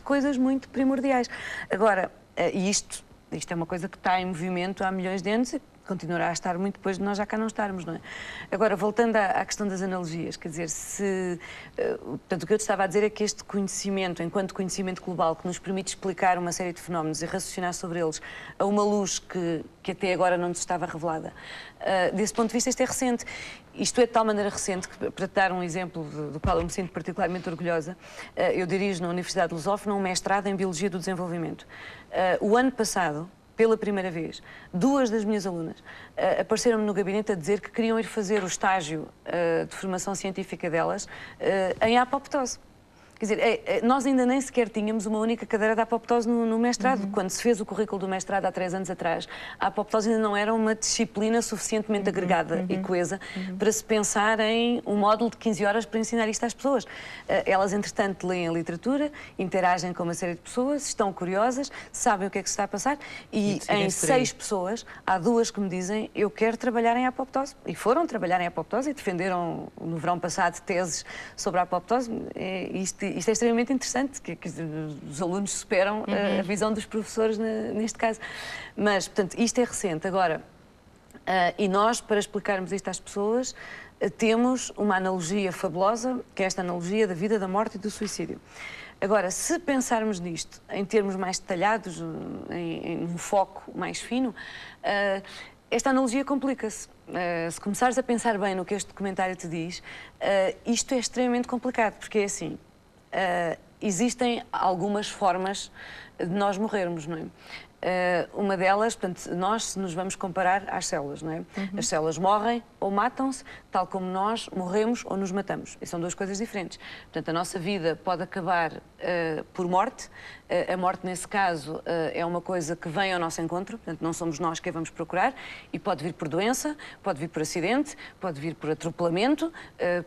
coisas muito primordiais. Agora, e isto é uma coisa que está em movimento há milhões de anos e continuará a estar muito depois de nós já cá não estarmos, não é? Agora, voltando à questão das analogias, quer dizer, portanto, o que eu te estava a dizer é que este conhecimento, enquanto conhecimento global, que nos permite explicar uma série de fenómenos e raciocinar sobre eles a uma luz que até agora não nos estava revelada, desse ponto de vista, isto é recente. Isto é de tal maneira recente que, para te dar um exemplo do qual eu me sinto particularmente orgulhosa, eu dirijo na Universidade de Lusófona um mestrado em Biologia do Desenvolvimento. O ano passado, pela primeira vez, duas das minhas alunas apareceram-me no gabinete a dizer que queriam ir fazer o estágio de formação científica delas em apoptose. Quer dizer, nós ainda nem sequer tínhamos uma única cadeira de apoptose no mestrado. Quando se fez o currículo do mestrado há 3 anos atrás, a apoptose ainda não era uma disciplina suficientemente agregada e coesa para se pensar em um módulo de 15 horas para ensinar isto às pessoas. Elas, entretanto, leem a literatura, interagem com uma série de pessoas, estão curiosas, sabem o que é que se está a passar e em 6 pessoas, há 2 que me dizem eu quero trabalhar em apoptose. E foram trabalhar em apoptose e defenderam no verão passado teses sobre a apoptose. Isto é extremamente interessante, que os alunos superam a visão dos professores neste caso. Mas, portanto, isto é recente. Agora, e nós, para explicarmos isto às pessoas, temos uma analogia fabulosa, que é esta analogia da vida, da morte e do suicídio. Agora, se pensarmos nisto em termos mais detalhados, em um foco mais fino, esta analogia complica-se. Se começares a pensar bem no que este documentário te diz, isto é extremamente complicado, porque é assim, existem algumas formas de nós morrermos, não é? Uma delas, portanto, nós se nos vamos comparar às células, não é? As células morrem ou matam-se, tal como nós morremos ou nos matamos. E são 2 coisas diferentes. Portanto, a nossa vida pode acabar por morte. A morte, nesse caso, é uma coisa que vem ao nosso encontro, portanto, não somos nós que a vamos procurar, e pode vir por doença, pode vir por acidente, pode vir por atropelamento,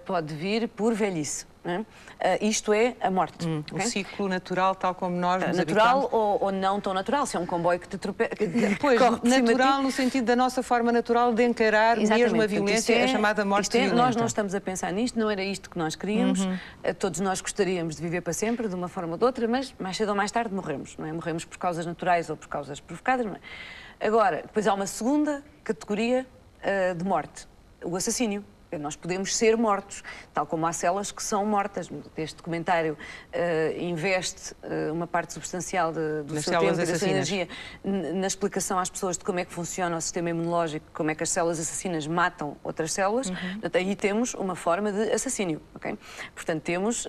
pode vir por velhice. Isto é a morte. O ciclo natural, tal como nós nos natural habitamos. ou não tão natural, se é um comboio que te tropeça. Pois, natural no sentido da nossa forma natural de encarar mesmo a violência, a chamada morte violenta. Nós não estamos a pensar nisto, não era isto que nós queríamos. Todos nós gostaríamos de viver para sempre, de uma forma ou de outra, mas mais cedo ou mais tarde morremos, não é? Morremos por causas naturais ou por causas provocadas, não é? Agora, depois há uma segunda categoria de morte, o assassínio. Nós podemos ser mortos, tal como há células que são mortas. Este documentário investe uma parte substancial do seu tempo e da sua energia na explicação às pessoas de como é que funciona o sistema imunológico, como é que as células assassinas matam outras células. Portanto, aí temos uma forma de assassínio. Okay? Portanto, temos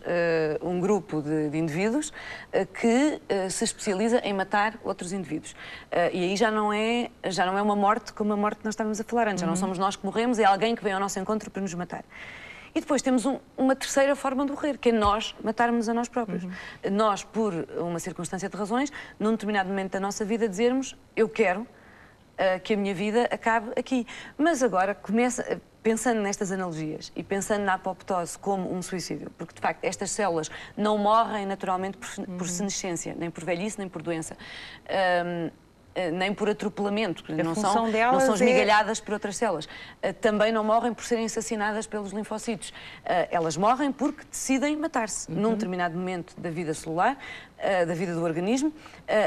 um grupo de indivíduos que se especializa em matar outros indivíduos. E aí já não é uma morte como a morte que nós estávamos a falar antes. Já não somos nós que morremos, é alguém que vem ao nosso encontro para nos matar. E depois temos uma terceira forma de morrer, que é nós matarmos a nós próprios. Nós, por uma circunstância de razões, num determinado momento da nossa vida, dizermos eu quero que a minha vida acabe aqui. Mas agora, pensando nestas analogias e pensando na apoptose como um suicídio, porque de facto estas células não morrem naturalmente por senescência, nem por velhice, nem por doença. Nem por atropelamento, não são esmigalhadas por outras células. Também não morrem por serem assassinadas pelos linfócitos. Elas morrem porque decidem matar-se. Num determinado momento da vida celular, da vida do organismo,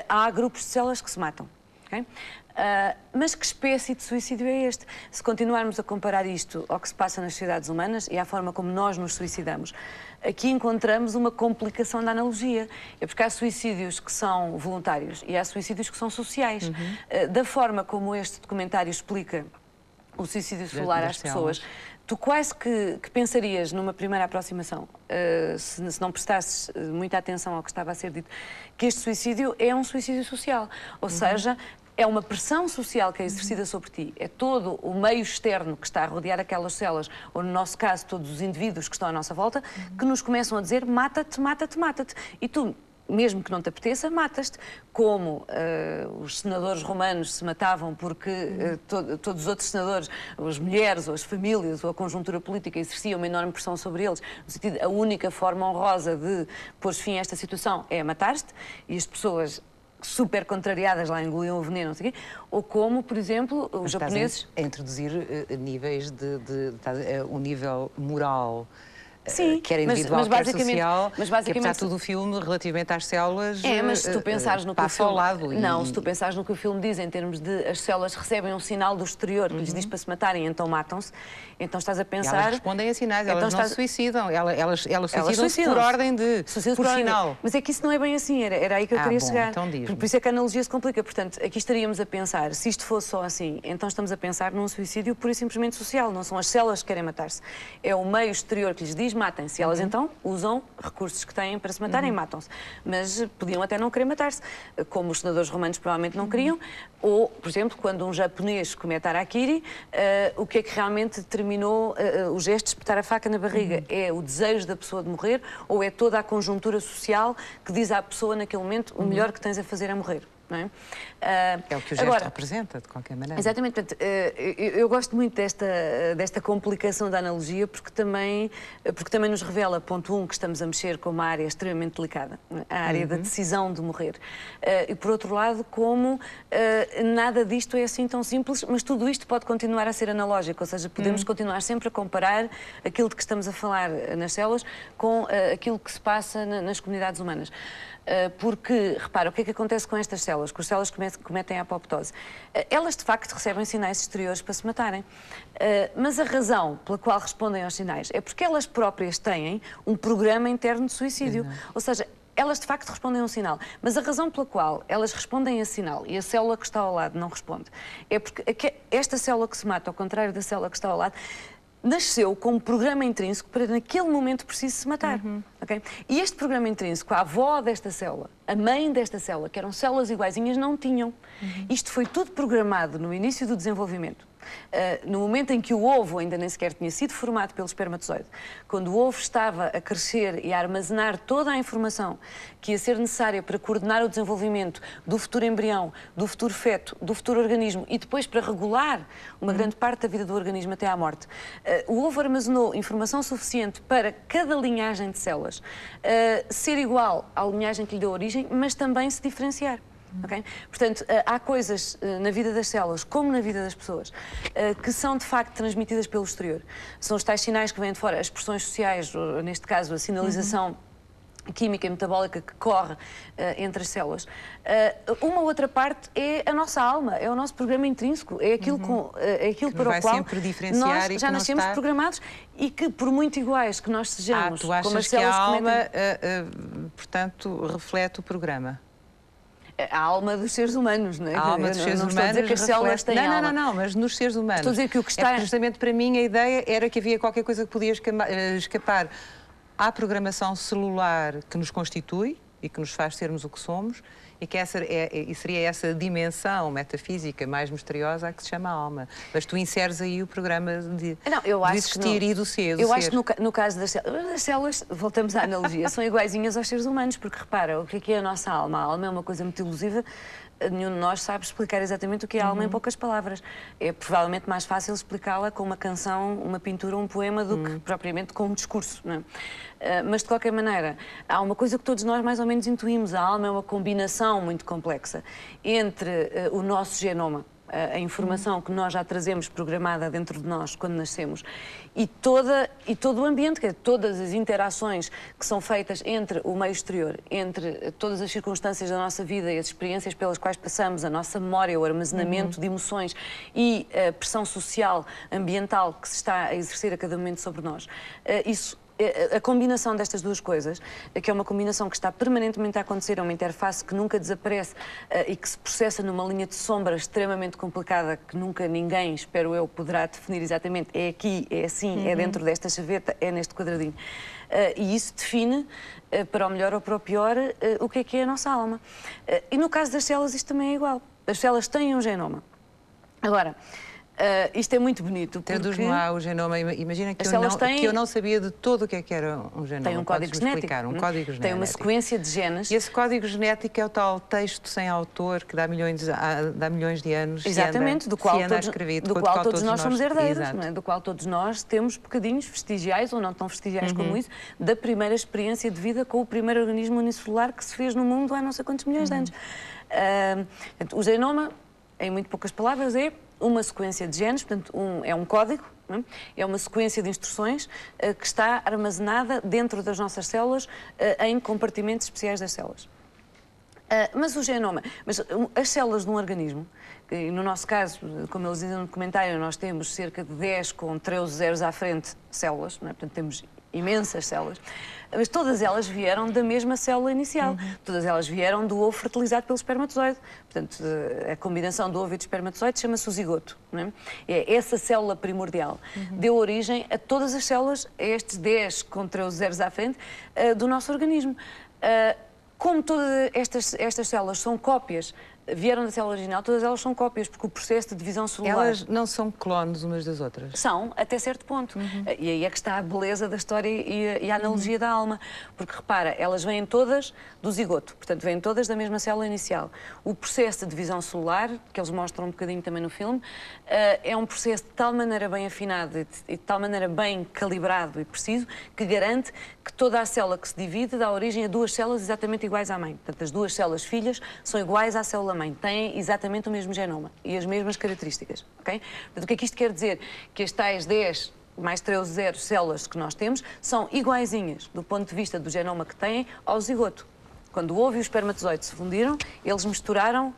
há grupos de células que se matam. Okay? Mas que espécie de suicídio é este? Se continuarmos a comparar isto ao que se passa nas sociedades humanas e à forma como nós nos suicidamos, aqui encontramos uma complicação da analogia. É porque há suicídios que são voluntários e há suicídios que são sociais. Da forma como este documentário explica o suicídio celular às pessoas, tu quase que pensarias numa primeira aproximação, se não prestasses muita atenção ao que estava a ser dito, que este suicídio é um suicídio social. Ou seja, é uma pressão social que é exercida sobre ti. É todo o meio externo que está a rodear aquelas células, ou no nosso caso, todos os indivíduos que estão à nossa volta, que nos começam a dizer mata-te, mata-te, mata-te. E tu, mesmo que não te apeteça, matas-te. Como os senadores romanos se matavam porque todos os outros senadores, as mulheres, ou as famílias, ou a conjuntura política exerciam uma enorme pressão sobre eles, no sentido, a única forma honrosa de pôr fim a esta situação é matar-te, e as pessoas super contrariadas lá engoliam o veneno, não sei o quê, ou como, por exemplo, os japoneses... a introduzir níveis um nível moral Sim, quer individual, quer social, mas basicamente, que apesar de tudo o filme, relativamente às células, mas se tu pensares no que passa ao lado. Não, se tu pensares no que o filme diz em termos de as células recebem um sinal do exterior que lhes diz para se matarem, então matam-se, então estás a pensar... Elas respondem a sinais, elas não se suicidam, elas suicidam-se por ordem de... por sinal. Mas é que isso não é bem assim, era aí que eu queria chegar. Então por isso é que a analogia se complica. Portanto, aqui estaríamos a pensar, se isto fosse só assim, então estamos a pensar num suicídio pura e simplesmente social, não são as células que querem matar-se. É o meio exterior que lhes diz matem-se. Elas então usam recursos que têm para se matarem e matam-se. Mas podiam até não querer matar-se, como os senadores romanos provavelmente não queriam, ou, por exemplo, quando um japonês comete harakiri, o que é que realmente determinou o gesto de espetar a faca na barriga? É o desejo da pessoa de morrer ou é toda a conjuntura social que diz à pessoa naquele momento o melhor que tens a fazer é morrer? Não é? É o que o gesto representa, de qualquer maneira. Exatamente. Portanto, eu gosto muito desta complicação da analogia porque também nos revela, ponto 1, que estamos a mexer com uma área extremamente delicada, a área da decisão de morrer. E, por outro lado, como nada disto é assim tão simples, mas tudo isto pode continuar a ser analógico, ou seja, podemos continuar sempre a comparar aquilo de que estamos a falar nas células com aquilo que se passa nas comunidades humanas. Porque, repara, o que é que acontece com estas células, com as células que cometem a apoptose? Elas, de facto, recebem sinais exteriores para se matarem. Mas a razão pela qual respondem aos sinais é porque elas próprias têm um programa interno de suicídio. Ou seja, elas, de facto, respondem a um sinal. Mas a razão pela qual elas respondem a esse sinal e a célula que está ao lado não responde é porque esta célula que se mata, ao contrário da célula que está ao lado, nasceu com um programa intrínseco para, naquele momento, preciso se matar. Okay? E este programa intrínseco, a avó desta célula, a mãe desta célula, que eram células iguaizinhas, não tinham. Isto foi tudo programado no início do desenvolvimento. No momento em que o ovo ainda nem sequer tinha sido formado pelo espermatozoide, quando o ovo estava a crescer e a armazenar toda a informação que ia ser necessária para coordenar o desenvolvimento do futuro embrião, do futuro feto, do futuro organismo e depois para regular uma grande parte da vida do organismo até à morte, o ovo armazenou informação suficiente para cada linhagem de células ser igual à linhagem que lhe deu origem, mas também se diferenciar. Okay? Portanto, há coisas na vida das células, como na vida das pessoas, que são de facto transmitidas pelo exterior. São os tais sinais que vêm de fora, as expressões sociais, neste caso a sinalização química e metabólica que corre entre as células. Uma outra parte é a nossa alma, é o nosso programa intrínseco, é aquilo, para o qual nós já nascemos programados e que, por muito iguais que nós sejamos, tu achas como as que células a alma, portanto, reflete o programa? A alma dos seres humanos, não é? A alma dos seres humanos. Não estou a dizer que as células têm alma. Não, mas nos seres humanos. Estou a dizer que o que está... justamente para mim a ideia era que havia qualquer coisa que podia escapar à programação celular que nos constitui e que nos faz sermos o que somos e que seria essa dimensão metafísica mais misteriosa a que se chama alma. Mas tu inseres aí o programa de existir e do ser. Eu acho que no caso das células, voltamos à analogia, são iguaizinhas aos seres humanos, porque repara, o que é a nossa alma? A alma é uma coisa muito ilusiva, nenhum de nós sabe explicar exatamente o que é a alma em poucas palavras. É provavelmente mais fácil explicá-la com uma canção, uma pintura, um poema, do que propriamente com um discurso, não é? Mas, de qualquer maneira, há uma coisa que todos nós mais ou menos intuímos. A alma é uma combinação muito complexa entre o nosso genoma, a informação que nós já trazemos programada dentro de nós quando nascemos, e todo o ambiente, que é todas as interações que são feitas entre o meio exterior, entre todas as circunstâncias da nossa vida e as experiências pelas quais passamos, a nossa memória, o armazenamento de emoções e a pressão social, ambiental que se está a exercer a cada momento sobre nós. A combinação destas duas coisas, que é uma combinação que está permanentemente a acontecer, é uma interface que nunca desaparece e que se processa numa linha de sombra extremamente complicada que nunca ninguém, espero eu, poderá definir exatamente. É aqui, é assim, é dentro desta chaveta, é neste quadradinho. E isso define, para o melhor ou para o pior, o que é a nossa alma. E no caso das células isto também é igual. As células têm um genoma. Agora, isto é muito bonito. Traduz-me lá o genoma. Imagina que eu não sabia de todo o que era um genoma. Tem um código genético. Tem uma sequência de genes. E esse código genético é o tal texto sem autor que dá milhões de anos. Exatamente, do qual todos nós somos herdeiros, não é? Do qual todos nós temos bocadinhos vestigiais, ou não tão vestigiais como isso, da primeira experiência de vida com o primeiro organismo unicelular que se fez no mundo há não sei quantos milhões de anos. O genoma, em muito poucas palavras, é uma sequência de genes, portanto, é um código não é? É uma sequência de instruções que está armazenada dentro das nossas células em compartimentos especiais das células. Mas o genoma, as células de um organismo, e no nosso caso, como eles dizem no documentário, nós temos cerca de 10 com 13 zeros à frente células, não é? Portanto temos imensas células, mas todas elas vieram da mesma célula inicial. Todas elas vieram do ovo fertilizado pelo espermatozoide. Portanto, a combinação do ovo e do espermatozoide chama-se o zigoto, não é? É essa célula primordial. Deu origem a todas as células, a estes 10 com 13 zeros à frente, do nosso organismo. Como todas estas células são cópias, vieram da célula original, todas elas são cópias, porque o processo de divisão celular... Elas não são clones umas das outras? São, até certo ponto. E aí é que está a beleza da história e a analogia da alma. Porque, repara, elas vêm todas do zigoto, portanto, vêm todas da mesma célula inicial. O processo de divisão celular, que eles mostram um bocadinho também no filme, é um processo de tal maneira bem afinado e de tal maneira bem calibrado e preciso, que garante que toda a célula que se divide dá origem a duas células exatamente iguais à mãe. Portanto, as duas células filhas são iguais à célula-mãe, têm exatamente o mesmo genoma e as mesmas características, ok? Portanto, o que é que isto quer dizer? Que as tais 10 mais 13 zeros células que nós temos são iguaizinhas, do ponto de vista do genoma que têm, ao zigoto. Quando o ovo e o espermatozoide se fundiram, eles misturaram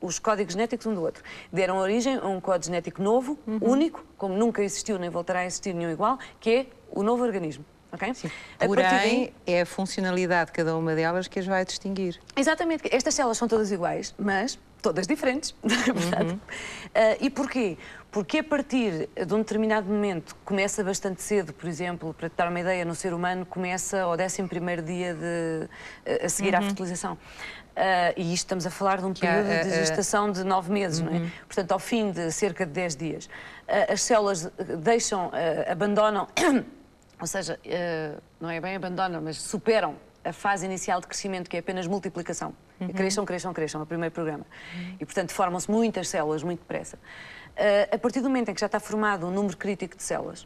os códigos genéticos um do outro. Deram origem a um código genético novo, único, como nunca existiu nem voltará a existir nenhum igual, que é o novo organismo. Okay? Sim. Porém, é a funcionalidade de cada uma delas que as vai distinguir. Exatamente. Estas células são todas iguais, mas todas diferentes. E porquê? Porque a partir de um determinado momento, começa bastante cedo, por exemplo, para te dar uma ideia, no ser humano começa ao 11º dia a seguir à fertilização. E isto estamos a falar de um período de gestação de 9 meses, não é? Portanto, ao fim de cerca de 10 dias, as células abandonam... Ou seja, não é bem abandonam, mas superam a fase inicial de crescimento, que é apenas multiplicação. Cresçam, cresçam, cresçam, é o primeiro programa. E, portanto, formam-se muitas células muito depressa. A partir do momento em que já está formado um número crítico de células,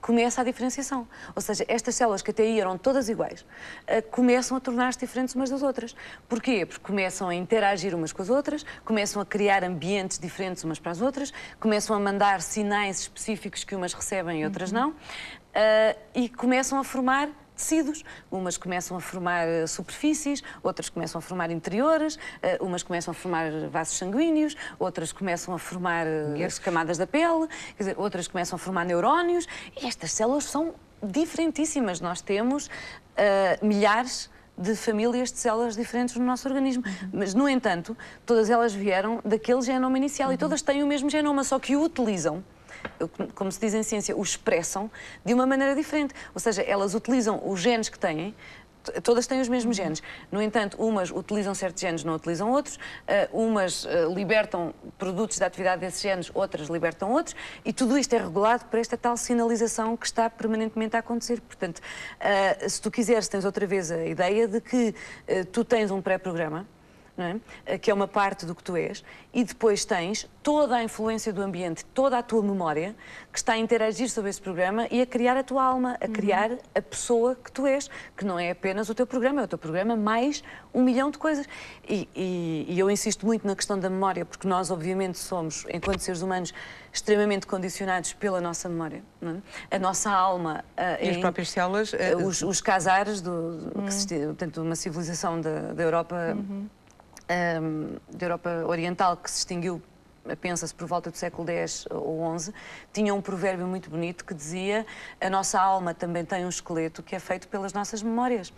começa a diferenciação. Ou seja, estas células que até aí eram todas iguais, começam a tornar-se diferentes umas das outras. Porquê? Porque começam a interagir umas com as outras, começam a criar ambientes diferentes umas para as outras, começam a mandar sinais específicos que umas recebem e outras não, e começam a formar tecidos. Umas começam a formar superfícies, outras começam a formar interiores, umas começam a formar vasos sanguíneos, outras começam a formar as camadas da pele, quer dizer, outras começam a formar neurónios. E estas células são diferentíssimas. Nós temos milhares de famílias de células diferentes no nosso organismo. Mas, no entanto, todas elas vieram daquele genoma inicial e todas têm o mesmo genoma, só que o utilizam, como se diz em ciência, o expressam de uma maneira diferente. Ou seja, elas utilizam os genes que têm, todas têm os mesmos genes. No entanto, umas utilizam certos genes, não utilizam outros, umas libertam produtos da atividade desses genes, outras libertam outros, e tudo isto é regulado por esta tal sinalização que está permanentemente a acontecer. Portanto, se tu quiseres, tens outra vez a ideia de que tu tens um pré-programa, não é? Que é uma parte do que tu és, e depois tens toda a influência do ambiente, toda a tua memória, que está a interagir sobre esse programa e a criar a tua alma, a criar a pessoa que tu és, que não é apenas o teu programa, é o teu programa mais 1 milhão de coisas. E eu insisto muito na questão da memória, porque nós, obviamente, somos, enquanto seres humanos, extremamente condicionados pela nossa memória. Não é? A nossa alma... E as próprias células... Os casares, portanto, uma civilização da Europa... da Europa Oriental, que se extinguiu, pensa-se, por volta do século X ou XI, tinha um provérbio muito bonito que dizia: a nossa alma também tem um esqueleto que é feito pelas nossas memórias.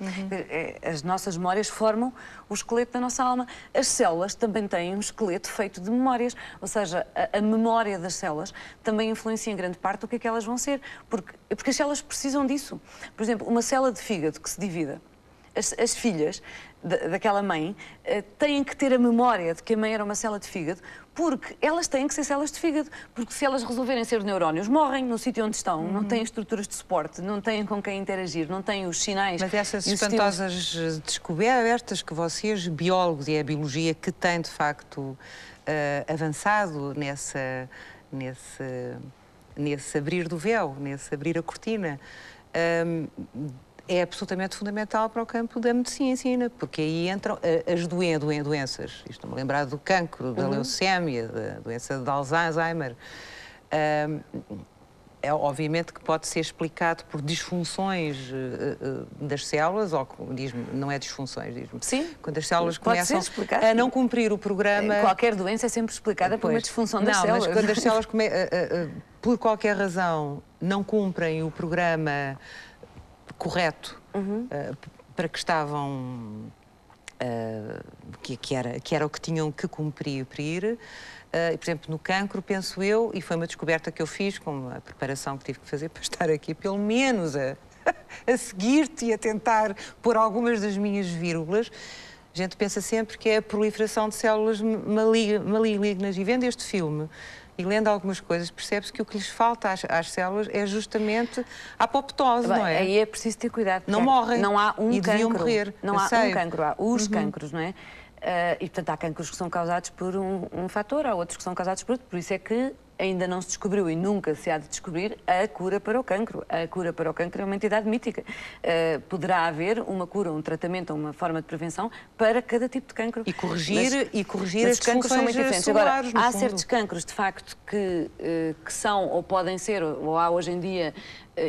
As nossas memórias formam o esqueleto da nossa alma. As células também têm um esqueleto feito de memórias, ou seja, a memória das células também influencia em grande parte o que é que elas vão ser, porque as células precisam disso. Por exemplo, uma célula de fígado que se divida, as filhas daquela mãe têm que ter a memória de que a mãe era uma célula de fígado, porque elas têm que ser células de fígado, porque se elas resolverem ser neurónios, morrem no sítio onde estão, não têm estruturas de suporte, não têm com quem interagir, não têm os sinais. Mas essas espantosas descobertas que vocês, biólogos, e é a biologia que tem, de facto, avançado nesse abrir do véu, nesse abrir a cortina, é absolutamente fundamental para o campo da medicina, porque aí entram as doenças. Estou-me a lembrar do cancro, da leucémia, da doença de Alzheimer. É obviamente que pode ser explicado por disfunções das células, ou não é disfunções, diz-me. Sim. Quando as células pode começam ser a não cumprir o programa... Qualquer doença é sempre explicada por uma disfunção das células. Não, mas quando as células, por qualquer razão, não cumprem o programa correto para que estavam... que era o que tinham que cumprir. Por exemplo, no cancro, penso eu, e foi uma descoberta que eu fiz com a preparação que tive que fazer para estar aqui, pelo menos a seguir-te e a tentar pôr algumas das minhas vírgulas, a gente pensa sempre que é a proliferação de células malignas. E vendo este filme e lendo algumas coisas, percebe-se que o que lhes falta às células é justamente a apoptose, não é? Aí é preciso ter cuidado. Não morrem. Não há um e deviam cancro. morrer. Não há um cancro, há os cancros, não é? E, portanto, há cancros que são causados por um fator, há outros que são causados por outro. Por isso é que ainda não se descobriu e nunca se há de descobrir a cura para o cancro. A cura para o cancro é uma entidade mítica. Poderá haver uma cura, um tratamento ou uma forma de prevenção para cada tipo de cancro. E corrigir as cancros são muito diferentes. Agora, há certos cancros, de facto, que são ou podem ser, ou há hoje em dia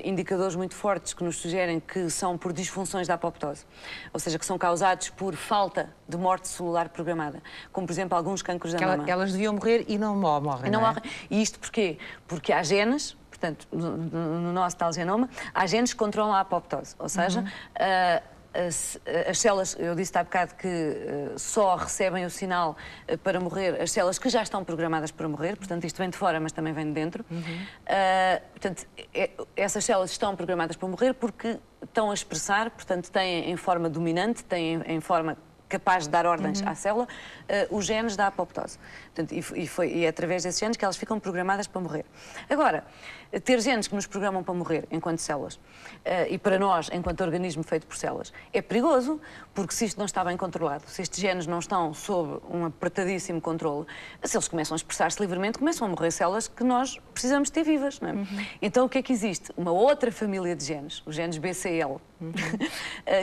indicadores muito fortes que nos sugerem que são por disfunções da apoptose, ou seja, que são causados por falta de morte celular programada, como por exemplo alguns cancros da mama. Elas deviam morrer e não morrem. Não morrem. E isto porquê? Porque há genes, portanto, no nosso tal genoma, há genes que controlam a apoptose, ou seja, as células, eu disse há bocado que só recebem o sinal para morrer as células que já estão programadas para morrer, portanto isto vem de fora, mas também vem de dentro. Portanto, essas células estão programadas para morrer porque estão a expressar, portanto têm em forma dominante, têm em forma capaz de dar ordens à célula, os genes da apoptose. Portanto, e é através desses genes que elas ficam programadas para morrer. Agora, ter genes que nos programam para morrer enquanto células, e para nós, enquanto organismo feito por células, é perigoso, porque se isto não está bem controlado, se estes genes não estão sob um apertadíssimo controle, se eles começam a expressar-se livremente, começam a morrer células que nós precisamos ter vivas, não é? Então, o que é que existe? Uma outra família de genes, os genes BCL,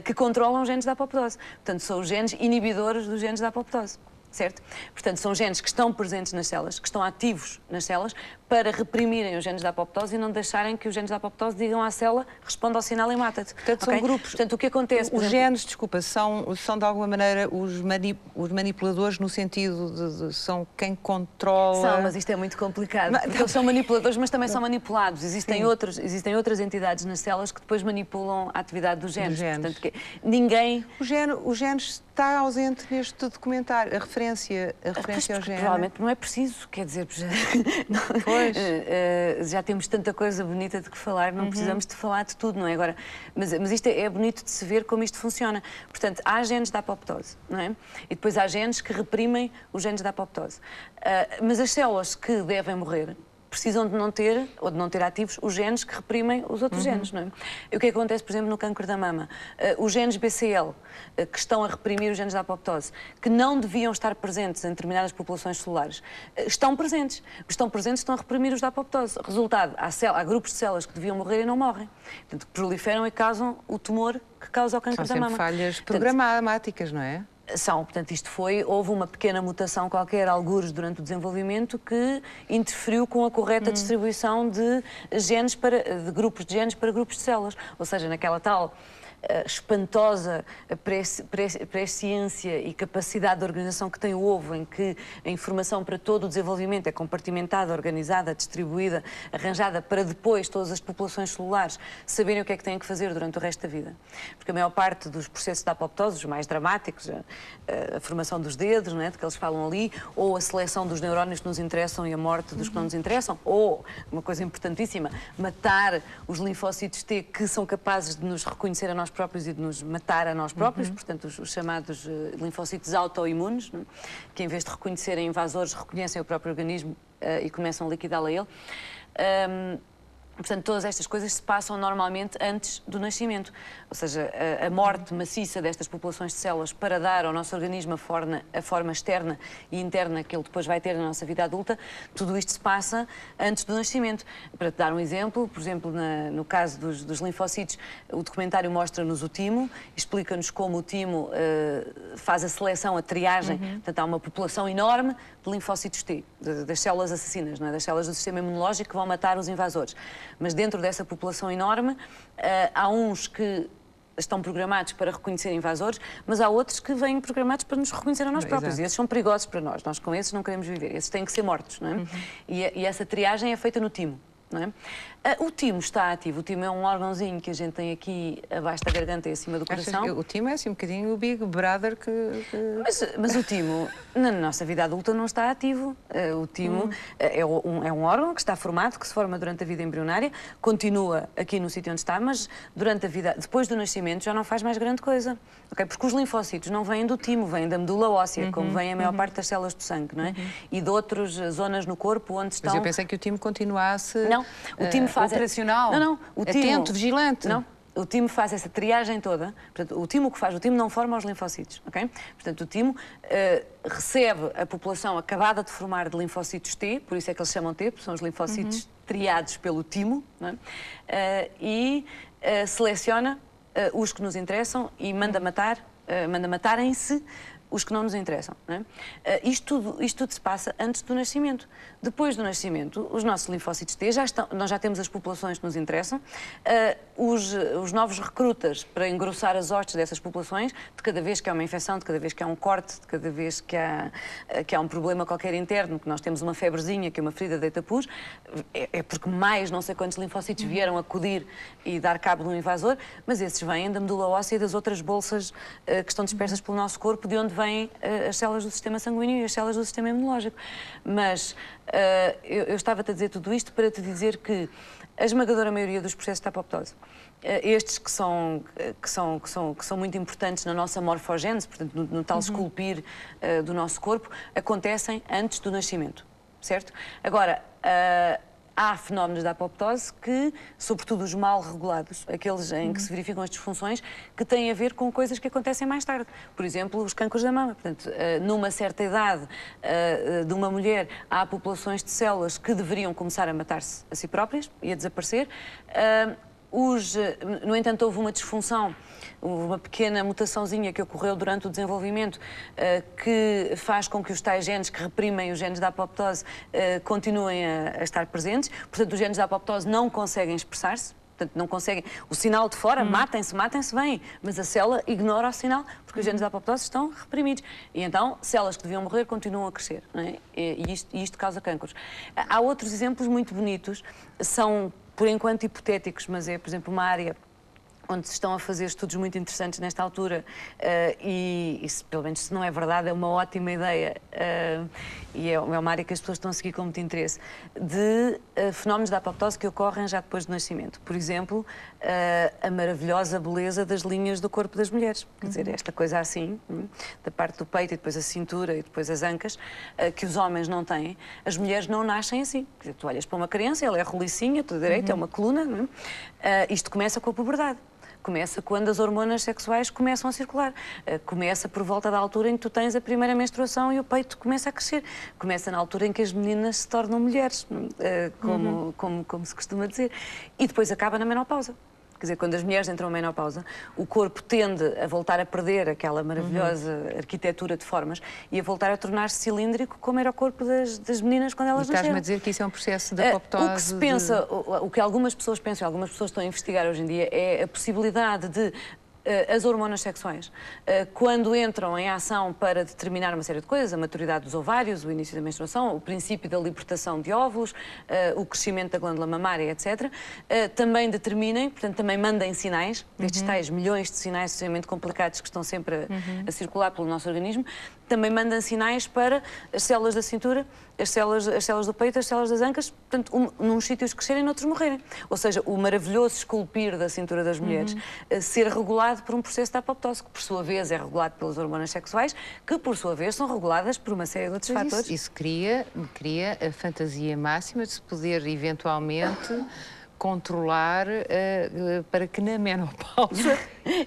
que controlam os genes da apoptose. Portanto, são os genes inibidores dos genes da apoptose. Certo? Portanto, são genes que estão presentes nas células, que estão ativos nas células, para reprimirem os genes da apoptose e não deixarem que os genes da apoptose digam à célula, responda ao sinal e mata-te. Portanto, são grupos. Portanto, o que acontece... Os genes, desculpa, são de alguma maneira os manipuladores no sentido de são quem controla... São, mas isto é muito complicado, porque eles são manipuladores, mas também são manipulados. Existem outras entidades nas células que depois manipulam a atividade dos genes. Portanto, ninguém... O gene está ausente neste documentário, a referência ao gene. Provavelmente não é preciso, quer dizer... já temos tanta coisa bonita de que falar, não precisamos de falar de tudo, não é? Agora, mas isto é bonito de se ver como isto funciona. Portanto, há genes da apoptose, não é? E depois há genes que reprimem os genes da apoptose. Mas as células que devem morrer precisam de não ter, ou de não ter ativos, os genes que reprimem os outros genes, não é? E o que acontece, por exemplo, no cancro da mama? Os genes BCL, que estão a reprimir os genes da apoptose, que não deviam estar presentes em determinadas populações celulares, estão presentes. Estão a reprimir os da apoptose. Resultado, há grupos de células que deviam morrer e não morrem. Portanto, proliferam e causam o tumor que causa o cancro da mama. São falhas programáticas, não é? Portanto, houve uma pequena mutação qualquer, algures durante o desenvolvimento, que interferiu com a correta distribuição de grupos de genes para grupos de células. Ou seja, naquela tal espantosa presciência e capacidade de organização que tem o ovo, em que a informação para todo o desenvolvimento é compartimentada, organizada, distribuída, arranjada para depois todas as populações celulares saberem o que é que têm que fazer durante o resto da vida. Porque a maior parte dos processos da apoptose, os mais dramáticos, a formação dos dedos, não é, de que eles falam ali, ou a seleção dos neurónios que nos interessam e a morte dos que não nos interessam, ou, uma coisa importantíssima, matar os linfócitos T que são capazes de nos reconhecer a nós próprios e de nos matar a nós próprios, portanto, os chamados linfócitos autoimunes, não é? Que em vez de reconhecerem invasores, reconhecem o próprio organismo e começam a liquidá-lo a ele. Portanto, todas estas coisas se passam normalmente antes do nascimento. Ou seja, a morte maciça destas populações de células para dar ao nosso organismo a forma externa e interna que ele depois vai ter na nossa vida adulta, tudo isto se passa antes do nascimento. Para te dar um exemplo, por exemplo, no caso dos linfócitos, o documentário mostra-nos o timo, explica-nos como o timo faz a seleção, a triagem. Portanto, há uma população enorme de linfócitos T, das células assassinas, não é? Das células do sistema imunológico que vão matar os invasores. Mas dentro dessa população enorme, há uns que estão programados para reconhecer invasores, mas há outros que vêm programados para nos reconhecer a nós próprios. Exato. E esses são perigosos para nós. Nós com esses não queremos viver. Esses têm que ser mortos, não é? E essa triagem é feita no timo. Não é? O timo está ativo. O timo é um órgãozinho que a gente tem aqui abaixo da garganta e acima do coração. O timo é assim um bocadinho o Big Brother que... Mas o timo, na nossa vida adulta, não está ativo. O timo é um órgão que está formado, que se forma durante a vida embrionária, continua aqui no sítio onde está, mas durante a vida, depois do nascimento, já não faz mais grande coisa. Okay? Porque os linfócitos não vêm do timo, vêm da medula óssea, como vem a maior parte das células do sangue, não é? E de outras zonas no corpo onde estão... Mas eu pensei que o timo continuasse... Não, o timo faz... operacional. Não, o timo... Atento, vigilante. Não. O timo faz essa triagem toda. Portanto, o timo que faz, o timo não forma os linfócitos, ok? Portanto, o timo recebe a população acabada de formar de linfócitos T, por isso é que eles chamam T, porque são os linfócitos triados pelo timo, não é? E seleciona os que nos interessam e manda matarem-se os que não nos interessam. Não é? Isto tudo se passa antes do nascimento. Depois do nascimento, os nossos linfócitos T nós já temos as populações que nos interessam, os novos recrutas para engrossar as hostes dessas populações, de cada vez que há uma infecção, de cada vez que há um corte, de cada vez que há um problema qualquer interno, que nós temos uma febrezinha, que é uma ferida deita pus, é porque mais não sei quantos linfócitos vieram acudir e dar cabo do invasor, mas esses vêm da medula óssea e das outras bolsas que estão dispersas pelo nosso corpo, de onde vêm as células do sistema sanguíneo e as células do sistema imunológico. Mas eu estava-te a dizer tudo isto para te dizer que a esmagadora maioria dos processos de apoptose, estes que são muito importantes na nossa morfogênese, portanto, no tal esculpir do nosso corpo, acontecem antes do nascimento, certo? Agora, há fenómenos da apoptose que, sobretudo os mal regulados, aqueles em que se verificam as disfunções, que têm a ver com coisas que acontecem mais tarde. Por exemplo, os cancros da mama. Portanto, numa certa idade de uma mulher, há populações de células que deveriam começar a matar-se a si próprias e a desaparecer. No entanto, houve uma disfunção, uma pequena mutaçãozinha que ocorreu durante o desenvolvimento que faz com que os tais genes que reprimem os genes da apoptose continuem a estar presentes. Portanto, os genes da apoptose não conseguem expressar-se. Portanto, não conseguem... O sinal de fora, matem-se bem, mas a célula ignora o sinal porque os genes da apoptose estão reprimidos. E então, células que deviam morrer continuam a crescer, não é? E isto causa cancros. Há outros exemplos muito bonitos, são, por enquanto, hipotéticos, mas é, por exemplo, uma área onde se estão a fazer estudos muito interessantes nesta altura e pelo menos se não é verdade, é uma ótima ideia e é uma área que as pessoas estão a seguir com muito interesse, de fenómenos da apoptose que ocorrem já depois do nascimento. Por exemplo, a maravilhosa beleza das linhas do corpo das mulheres. Quer dizer, esta coisa assim, da parte do peito e depois a cintura e depois as ancas, que os homens não têm. As mulheres não nascem assim. Quer dizer, tu olhas para uma criança, ela é rolicinha, tudo direito, é uma coluna, não é? Isto começa com a puberdade. Começa quando as hormonas sexuais começam a circular. Começa por volta da altura em que tu tens a primeira menstruação e o peito começa a crescer. Começa na altura em que as meninas se tornam mulheres, como se costuma dizer. E depois acaba na menopausa. Quer dizer, quando as mulheres entram na menopausa, o corpo tende a voltar a perder aquela maravilhosa arquitetura de formas e a voltar a tornar-se cilíndrico, como era o corpo das meninas quando elas nasceram. Estás-me a dizer que isso é um processo de apoptose? O que se pensa, o que algumas pessoas pensam, algumas pessoas estão a investigar hoje em dia, é a possibilidade de as hormonas sexuais, quando entram em ação para determinar uma série de coisas, a maturidade dos ovários, o início da menstruação, o princípio da libertação de óvulos, o crescimento da glândula mamária, etc., também determinem, portanto, também mandem sinais, estes tais milhões de sinais extremamente complicados que estão sempre a circular pelo nosso organismo, também mandam sinais para as células da cintura, as células do peito, as células das ancas, portanto, nos sítios crescerem e noutros morrerem. Ou seja, o maravilhoso esculpir da cintura das mulheres ser regulado por um processo de apoptose, que por sua vez é regulado pelas hormonas sexuais, que por sua vez são reguladas por uma série de outros fatores. Isso cria a fantasia máxima de se poder eventualmente controlar para que na menopausa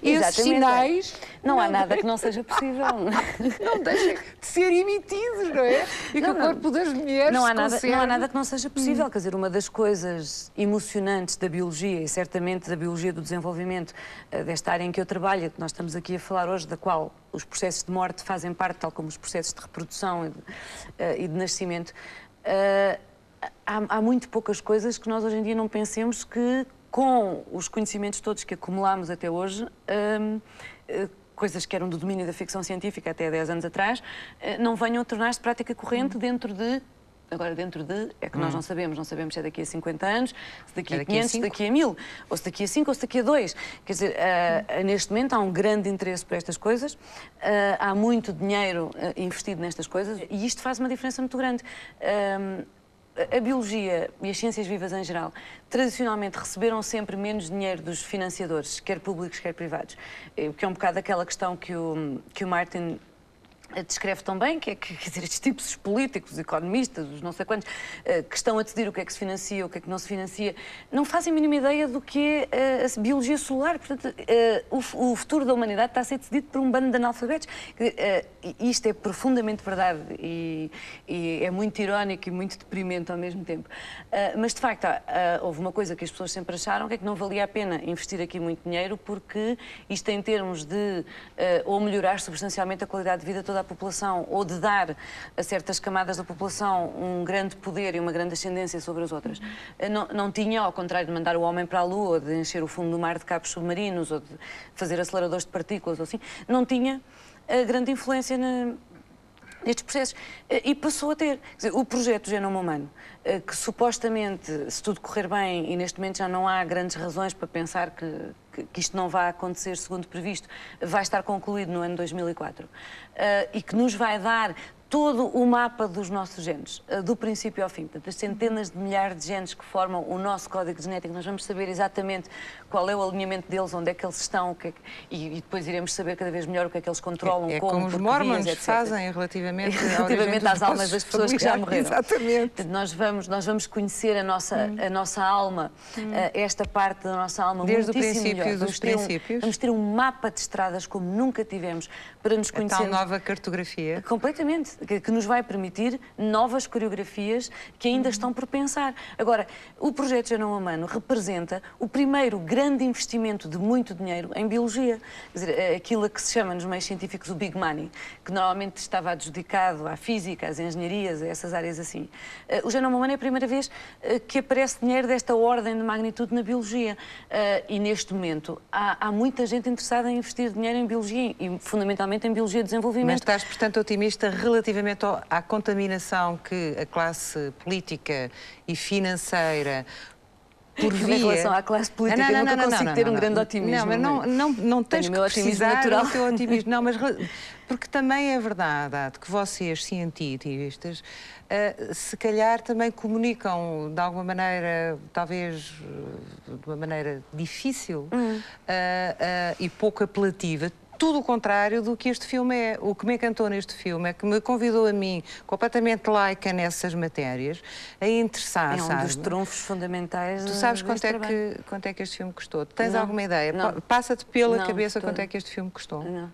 esses sinais não há nada que não seja possível. Não deixem de ser emitidos, não é? E que o corpo das mulheres não há nada que não seja possível. Quer dizer, uma das coisas emocionantes da biologia, e certamente da biologia do desenvolvimento, desta área em que eu trabalho, que nós estamos aqui a falar hoje, da qual os processos de morte fazem parte, tal como os processos de reprodução e de nascimento, há muito poucas coisas que nós hoje em dia não pensemos que, com os conhecimentos todos que acumulámos até hoje, coisas que eram do domínio da ficção científica até 10 anos atrás, não venham a tornar-se prática corrente dentro de... Agora, dentro de... é que nós não sabemos se é daqui a 50 anos, se daqui a 500, se daqui a 1000, ou se daqui a 5, ou se daqui a 2. Quer dizer, neste momento há um grande interesse por estas coisas, há muito dinheiro investido nestas coisas, e isto faz uma diferença muito grande. A biologia e as ciências vivas em geral, tradicionalmente receberam sempre menos dinheiro dos financiadores, quer públicos, quer privados. Que é um bocado aquela questão que o Martin descreve tão bem, que é que, quer dizer, estes tipos políticos, economistas, os não sei quantos, que estão a decidir o que é que se financia, o que é que não se financia, não fazem a mínima ideia do que é a biologia solar. Portanto, o futuro da humanidade está a ser decidido por um bando de analfabetos. Isto é profundamente verdade e é muito irónico e muito deprimente ao mesmo tempo. Mas, de facto, houve uma coisa que as pessoas sempre acharam, que é que não valia a pena investir aqui muito dinheiro, porque isto, em termos de ou melhorar substancialmente a qualidade de vida de toda a população, ou de dar a certas camadas da população um grande poder e uma grande ascendência sobre as outras, não tinha, ao contrário de mandar o homem para a Lua, ou de encher o fundo do mar de cabos submarinos, ou de fazer aceleradores de partículas, ou assim, não tinha grande influência nestes processos. E passou a ter. Quer dizer, o projeto Genoma Humano, que supostamente, se tudo correr bem, e neste momento já não há grandes razões para pensar que isto não vai acontecer segundo previsto, vai estar concluído no ano 2004, e que nos vai dar todo o mapa dos nossos genes, do princípio ao fim. Portanto, as centenas de milhares de genes que formam o nosso código genético, nós vamos saber exatamente qual é o alinhamento deles, onde é que eles estão, e depois iremos saber cada vez melhor o que é que eles controlam, como os mormons fazem relativamente às almas das pessoas que já morreram. Exatamente. Portanto, nós vamos conhecer a nossa alma, esta parte da nossa alma, desde o princípio melhor. Dos princípios. Vamos ter um mapa de estradas como nunca tivemos para nos conhecer. A tal nova cartografia. Completamente. Que nos vai permitir novas coreografias que ainda estão por pensar. Agora, o projeto Genoma Humano representa o primeiro grande investimento de muito dinheiro em biologia. Quer dizer, aquilo a que se chama nos meios científicos o Big Money, que normalmente estava adjudicado à física, às engenharias, a essas áreas assim. O Genoma Humano é a primeira vez que aparece dinheiro desta ordem de magnitude na biologia. E neste momento há muita gente interessada em investir dinheiro em biologia e fundamentalmente em biologia de desenvolvimento. Mas estás, portanto, otimista relativamente à contaminação que a classe política e financeira por via... Em relação à classe política, nunca consigo ter um grande otimismo. Não, mas não tens que precisar natural. do teu otimismo. Não, mas porque também é verdade que vocês, cientistas, se calhar também comunicam de alguma maneira, talvez de uma maneira difícil e pouco apelativa, tudo o contrário do que este filme é. O que me encantou neste filme é que me convidou a mim, completamente laica nessas matérias, a interessar-se. É um dos trunfos fundamentais. Tu sabes quanto é que este filme custou? Tens alguma ideia? Passa-te pela cabeça quanto é que este filme custou? Não.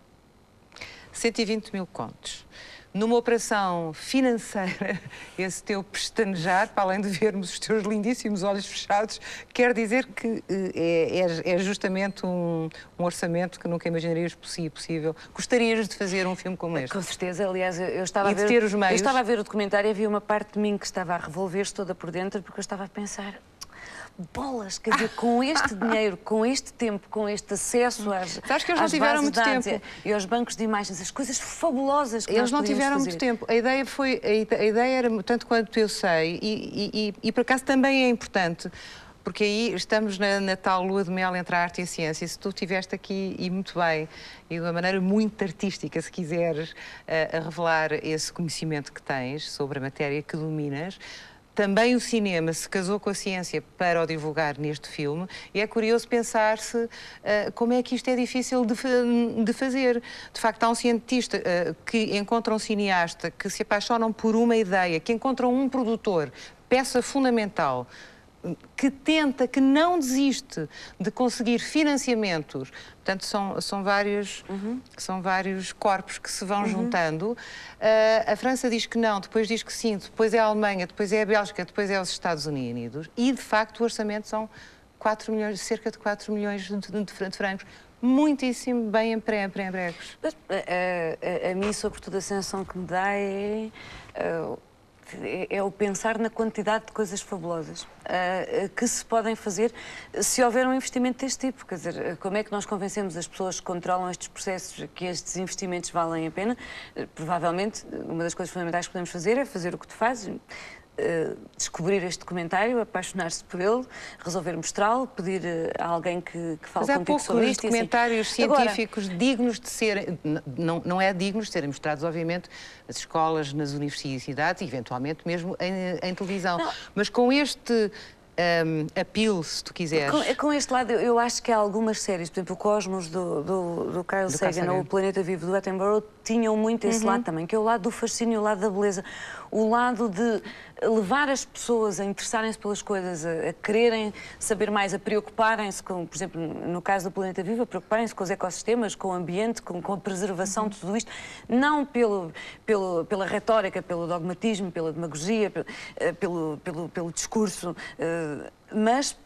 120 mil contos. Numa operação financeira, esse teu pestanejar, para além de vermos os teus lindíssimos olhos fechados, quer dizer que é justamente um orçamento que nunca imaginarias possível. Gostarias de fazer um filme como este? Com certeza, aliás, eu estava a ver o documentário e havia uma parte de mim que estava a revolver-se toda por dentro, porque eu estava a pensar... Bolas, quer dizer, com este dinheiro, com este tempo, com este acesso às Sabes que eles não tiveram muito tempo. E aos bancos de imagens, as coisas fabulosas que eles não tiveram fazer. muito tempo. A ideia era, tanto quanto eu sei, e por acaso também é importante, porque aí estamos na tal lua de mel entre a arte e a ciência. E se tu estiveste aqui, e muito bem, e de uma maneira muito artística, se quiseres, a revelar esse conhecimento que tens sobre a matéria que dominas, também o cinema se casou com a ciência para o divulgar neste filme, e é curioso pensar-se como é que isto é difícil de fazer. De facto, há um cientista que encontra um cineasta, que se apaixonam por uma ideia, que encontram um produtor, peça fundamental, que tenta, que não desiste de conseguir financiamentos. Portanto, são vários corpos que se vão juntando. A França diz que não, depois diz que sim, depois é a Alemanha, depois é a Bélgica, depois é os Estados Unidos. E, de facto, o orçamento são 4 milhões, cerca de 4 milhões de francos. Muitíssimo bem empregos. A mim, sobretudo, a sensação que me dá é o pensar na quantidade de coisas fabulosas que se podem fazer se houver um investimento deste tipo. Quer dizer, como é que nós convencemos as pessoas que controlam estes processos que estes investimentos valem a pena? Provavelmente, uma das coisas fundamentais que podemos fazer é fazer o que tu fazes. Descobrir este documentário, apaixonar-se por ele, resolver mostrá-lo, pedir a alguém que fale contigo sobre isto. Mas há poucos documentários científicos dignos de serem, não é dignos de serem mostrados, obviamente, nas escolas, nas universidades e, eventualmente, mesmo em televisão. Não. Mas com este apelo, se tu quiseres. Com este lado, eu acho que há algumas séries, por exemplo, o Cosmos do Carl Sagan ou o Planeta Vivo do Attenborough tinham muito esse lado também, que é o lado do fascínio, o lado da beleza, o lado de levar as pessoas a interessarem-se pelas coisas, a quererem saber mais, a preocuparem-se com, por exemplo, no caso do Planeta Vivo, a preocuparem-se com os ecossistemas, com o ambiente, com a preservação de tudo isto, não pela retórica, pelo dogmatismo, pela demagogia, pelo discurso, mas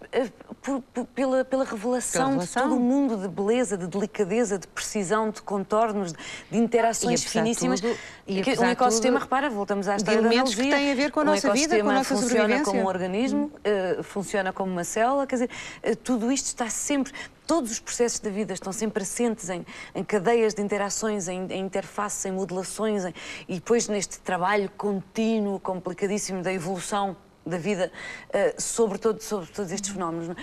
pela revelação de todo o mundo de beleza, de delicadeza, de precisão, de contornos, de interações finíssimas. Um ecossistema, repara, voltamos à história da analogia, que têm a ver com a nossa vida, com a nossa sobrevivência. Funciona como um organismo, funciona como uma célula, quer dizer, tudo isto está sempre... Todos os processos da vida estão sempre assentes em cadeias de interações, em interfaces, em modulações, e depois neste trabalho contínuo, complicadíssimo da evolução da vida sobre todos estes fenómenos,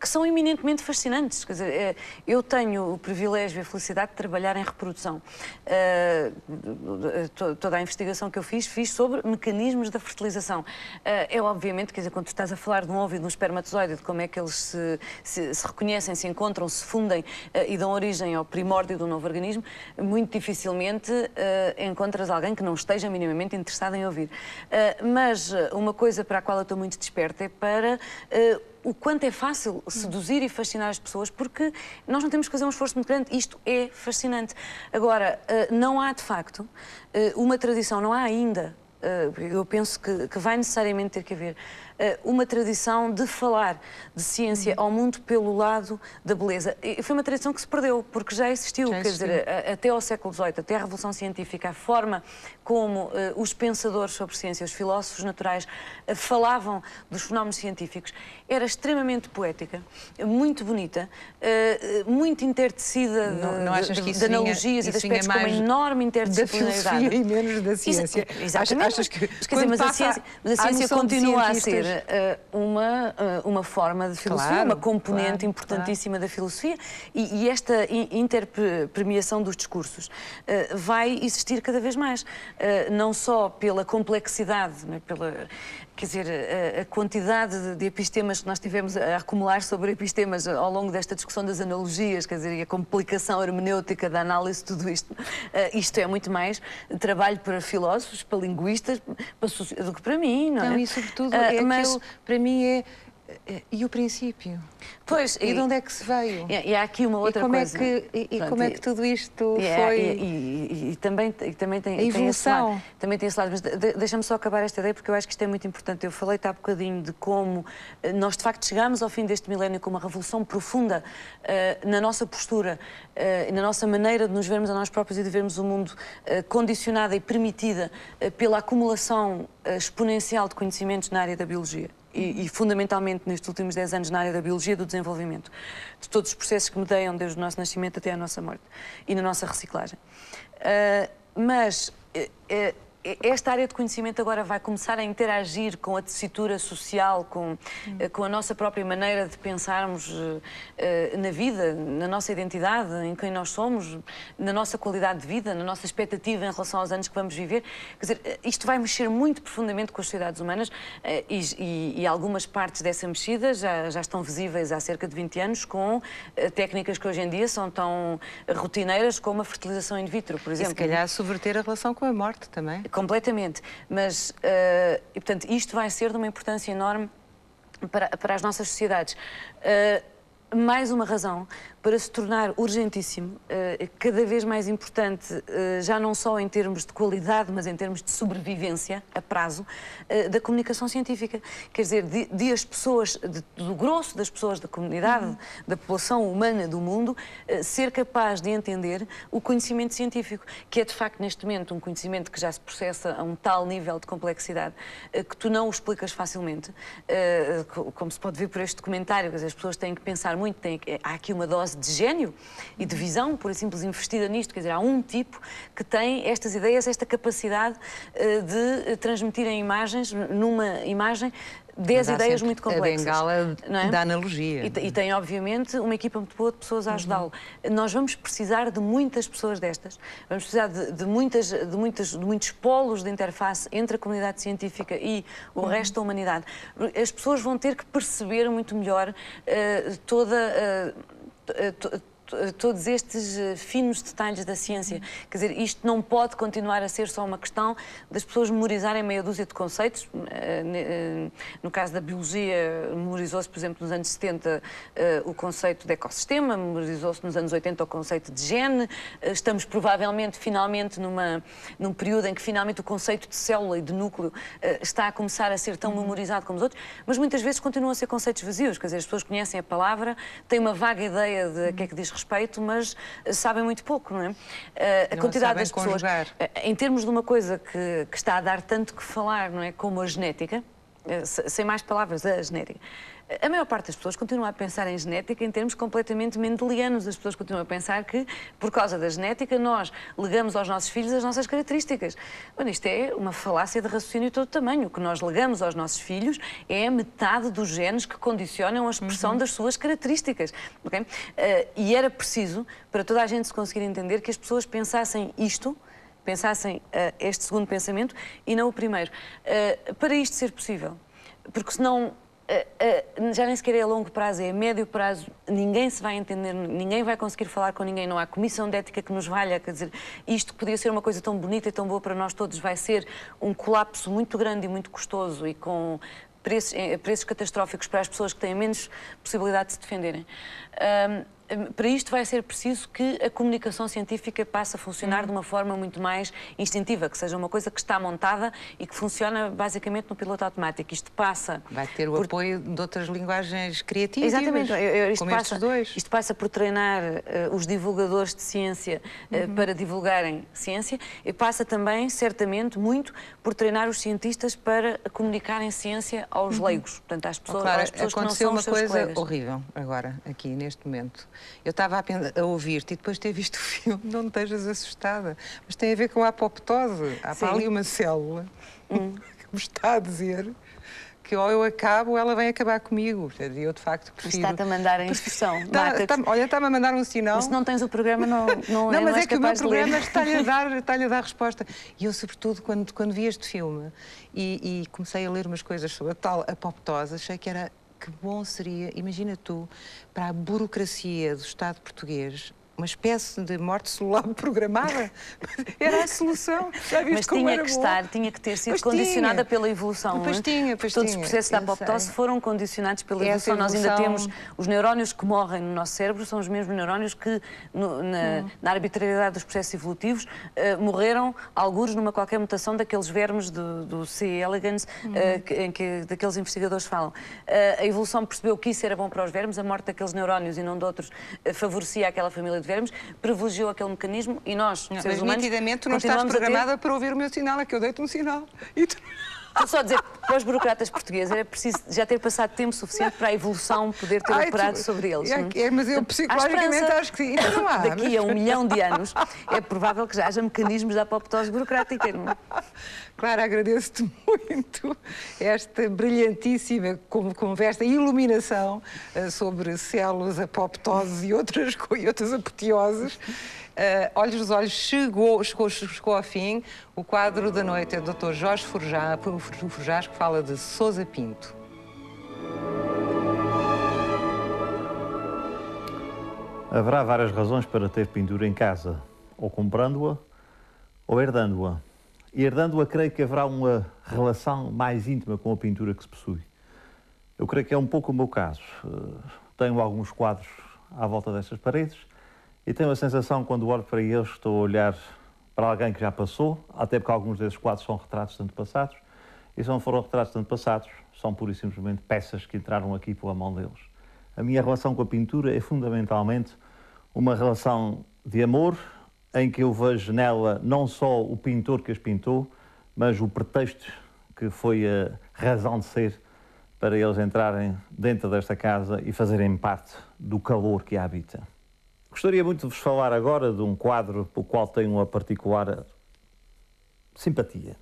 que são eminentemente fascinantes. Quer dizer, eu tenho o privilégio e a felicidade de trabalhar em reprodução. Toda a investigação que eu fiz sobre mecanismos da fertilização. É obviamente, quer dizer, quando tu estás a falar de um ovo e de um espermatozoide, de como é que eles se reconhecem, se encontram, se fundem e dão origem ao primórdio do novo organismo, muito dificilmente encontras alguém que não esteja minimamente interessado em ouvir. Mas uma coisa para a qual eu estou muito desperta é para o quanto é fácil seduzir e fascinar as pessoas, porque nós não temos que fazer um esforço muito grande. Isto é fascinante. Agora, não há, de facto, uma tradição, não há ainda, eu penso que vai necessariamente ter que haver uma tradição de falar de ciência ao mundo pelo lado da beleza. E foi uma tradição que se perdeu, porque já existiu. Quer dizer, até ao século XVIII, até à Revolução Científica, a forma como os pensadores sobre ciência, os filósofos naturais, falavam dos fenómenos científicos, era extremamente poética, muito bonita, muito intertecida de analogias e de aspectos com uma enorme interdisciplinaridade. Da filosofia e menos da ciência. Exatamente. Achas que mas a ciência continua a ser uma forma de filosofia, claro, uma componente importantíssima da filosofia, e esta interpremiação dos discursos vai existir cada vez mais, não só pela complexidade, né, quer dizer, a quantidade de epistemas que nós tivemos a acumular sobre epistemas ao longo desta discussão das analogias, quer dizer, e a complicação hermenêutica da análise de tudo isto. Isto é muito mais trabalho para filósofos, para linguistas, do que para mim, não é? Não, e sobretudo, mas para mim é... E o princípio? Pois, e de onde é que se veio? E há aqui uma outra coisa. Como é que tudo isto foi... E também tem... A evolução. Também tem esse lado, mas deixa-me só acabar esta ideia, porque eu acho que isto é muito importante. Eu falei-te há bocadinho de como nós, de facto, chegámos ao fim deste milénio com uma revolução profunda na nossa postura, na nossa maneira de nos vermos a nós próprios e de vermos o mundo condicionada e permitida pela acumulação exponencial de conhecimentos na área da biologia. E fundamentalmente nestes últimos 10 anos na área da biologia do desenvolvimento, de todos os processos que medeiam desde o nosso nascimento até a nossa morte e na nossa reciclagem. Mas esta área de conhecimento agora vai começar a interagir com a tessitura social, com a nossa própria maneira de pensarmos na vida, na nossa identidade, em quem nós somos, na nossa qualidade de vida, na nossa expectativa em relação aos anos que vamos viver. Quer dizer, isto vai mexer muito profundamente com as sociedades humanas e algumas partes dessa mexida já estão visíveis há cerca de 20 anos com técnicas que hoje em dia são tão rotineiras como a fertilização in vitro, por exemplo. E se calhar subverter a relação com a morte também. Completamente, mas, e, portanto, isto vai ser de uma importância enorme para as nossas sociedades. Mais uma razão para se tornar urgentíssimo, cada vez mais importante, já não só em termos de qualidade, mas em termos de sobrevivência a prazo, da comunicação científica. Quer dizer, de as pessoas, do grosso das pessoas da comunidade, da população humana do mundo, ser capaz de entender o conhecimento científico, que é de facto neste momento um conhecimento que já se processa a um tal nível de complexidade que tu não o explicas facilmente, como se pode ver por este documentário. Quer dizer, as pessoas têm que pensar muito, há aqui uma dose de gênio e de visão, por simples, investida nisto. Quer dizer, há um tipo que tem estas ideias, esta capacidade de transmitir em imagens, numa imagem, 10 ideias muito complexas. A bengala da analogia. E tem, obviamente, uma equipa muito boa de pessoas a ajudá-lo. Nós vamos precisar de muitas pessoas destas. Vamos precisar de muitos polos de interface entre a comunidade científica e o resto da humanidade. As pessoas vão ter que perceber muito melhor todos estes finos detalhes da ciência. Quer dizer, isto não pode continuar a ser só uma questão das pessoas memorizarem meia dúzia de conceitos. No caso da biologia, memorizou-se, por exemplo, nos anos 70 o conceito de ecossistema, memorizou-se nos anos 80 o conceito de gene. Estamos provavelmente, finalmente, num período em que finalmente o conceito de célula e de núcleo está a começar a ser tão memorizado como os outros, mas muitas vezes continuam a ser conceitos vazios. Quer dizer, as pessoas conhecem a palavra, têm uma vaga ideia de a que é que diz respeito, mas sabem muito pouco, não é? A quantidade das pessoas, em termos de uma coisa que está a dar tanto que falar, não é? Como a genética, sem mais palavras, a genética. A maior parte das pessoas continua a pensar em genética em termos completamente mendelianos. As pessoas continuam a pensar que, por causa da genética, nós legamos aos nossos filhos as nossas características. Bom, isto é uma falácia de raciocínio de todo tamanho. O que nós legamos aos nossos filhos é a metade dos genes que condicionam a expressão das suas características. Okay? E era preciso, para toda a gente se conseguir entender, que as pessoas pensassem isto, pensassem este segundo pensamento e não o primeiro. Para isto ser possível, porque senão já nem sequer é a longo prazo, é a médio prazo, ninguém se vai entender, ninguém vai conseguir falar com ninguém, não há comissão de ética que nos valha. Quer dizer, isto que podia ser uma coisa tão bonita e tão boa para nós todos vai ser um colapso muito grande e muito custoso e com preços catastróficos para as pessoas que têm menos possibilidade de se defenderem. Para isto vai ser preciso que a comunicação científica passe a funcionar de uma forma muito mais instintiva, que seja uma coisa que está montada e que funciona basicamente no piloto automático. Isto passa... Vai ter o apoio de outras linguagens criativas. Exatamente. Isto passa por treinar os divulgadores de ciência para divulgarem ciência e passa também, certamente, muito por treinar os cientistas para comunicarem ciência aos leigos. Portanto, às pessoas, Clara, às pessoas que não aconteceu são os seus uma coisa colegas. horrível agora, aqui, neste momento. Eu estava a ouvir-te e depois de ter visto o filme, não estejas assustada, mas tem a ver com a apoptose. Há para ali uma célula que me está a dizer que ou eu acabo ou ela vem acabar comigo. E eu, de facto, prefiro... Está-te a mandar a instrução. Olha, está-me a mandar um sinal. Mas se não tens o programa, não mas és é que o meu capaz de ler. programa está-lhe a dar resposta. E eu, sobretudo, quando vi este filme e comecei a ler umas coisas sobre a tal apoptose, achei que era... Que bom seria, imagina tu, para a burocracia do Estado português, uma espécie de morte celular programada. Era a solução. Mas tinha que ter sido condicionada pela evolução. Pois tinha. Todos os processos da apoptose foram condicionados pela evolução. Nós ainda temos os neurónios que morrem no nosso cérebro, são os mesmos neurónios que, na arbitrariedade dos processos evolutivos, morreram, algures numa qualquer mutação daqueles vermes do C. elegans, em que daqueles investigadores falam. A evolução percebeu que isso era bom para os vermes, a morte daqueles neurónios e não de outros favorecia aquela família de vermes, privilegiou aquele mecanismo e nós, seres humanos, nitidamente, tu não estás programada para ouvir o meu sinal, é que eu deito um sinal. E tu... Estou só a dizer que para os burocratas portugueses era preciso já ter passado tempo suficiente para a evolução poder ter operado sobre eles. Mas eu psicologicamente acho que sim. Não há, daqui a 1 milhão de anos é provável que já haja mecanismos de apoptose burocrática. Não é? Clara, agradeço-te muito esta brilhantíssima conversa e iluminação sobre células, apoptoses e outras apoteoses. Olhos nos Olhos chegou ao fim. O quadro da noite é do Dr. Jorge Forjás, que fala de Sousa Pinto. Haverá várias razões para ter pintura em casa, ou comprando-a, ou herdando-a. E herdando-a, creio que haverá uma relação mais íntima com a pintura que se possui. Eu creio que é um pouco o meu caso. Tenho alguns quadros à volta destas paredes e tenho a sensação, quando olho para eles, que estou a olhar para alguém que já passou, até porque alguns desses quadros são retratos de antepassados, e se não foram retratos de antepassados, são pura e simplesmente peças que entraram aqui pela mão deles. A minha relação com a pintura é fundamentalmente uma relação de amor, em que eu vejo nela não só o pintor que as pintou, mas o pretexto que foi a razão de ser para eles entrarem dentro desta casa e fazerem parte do calor que a habita. Gostaria muito de vos falar agora de um quadro pelo qual tenho uma particular simpatia.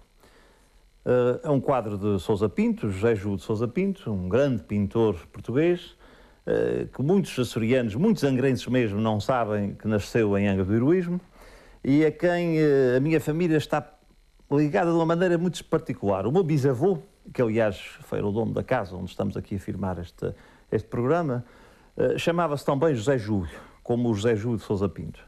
É um quadro de Sousa Pinto, José Júlio de Sousa Pinto, um grande pintor português, que muitos açorianos, muitos angrenses mesmo, não sabem que nasceu em Angra do Heroísmo, e a quem a minha família está ligada de uma maneira muito particular. O meu bisavô, que aliás foi o dono da casa onde estamos aqui a filmar este programa, chamava-se também José Júlio, como o José Júlio de Sousa Pinto.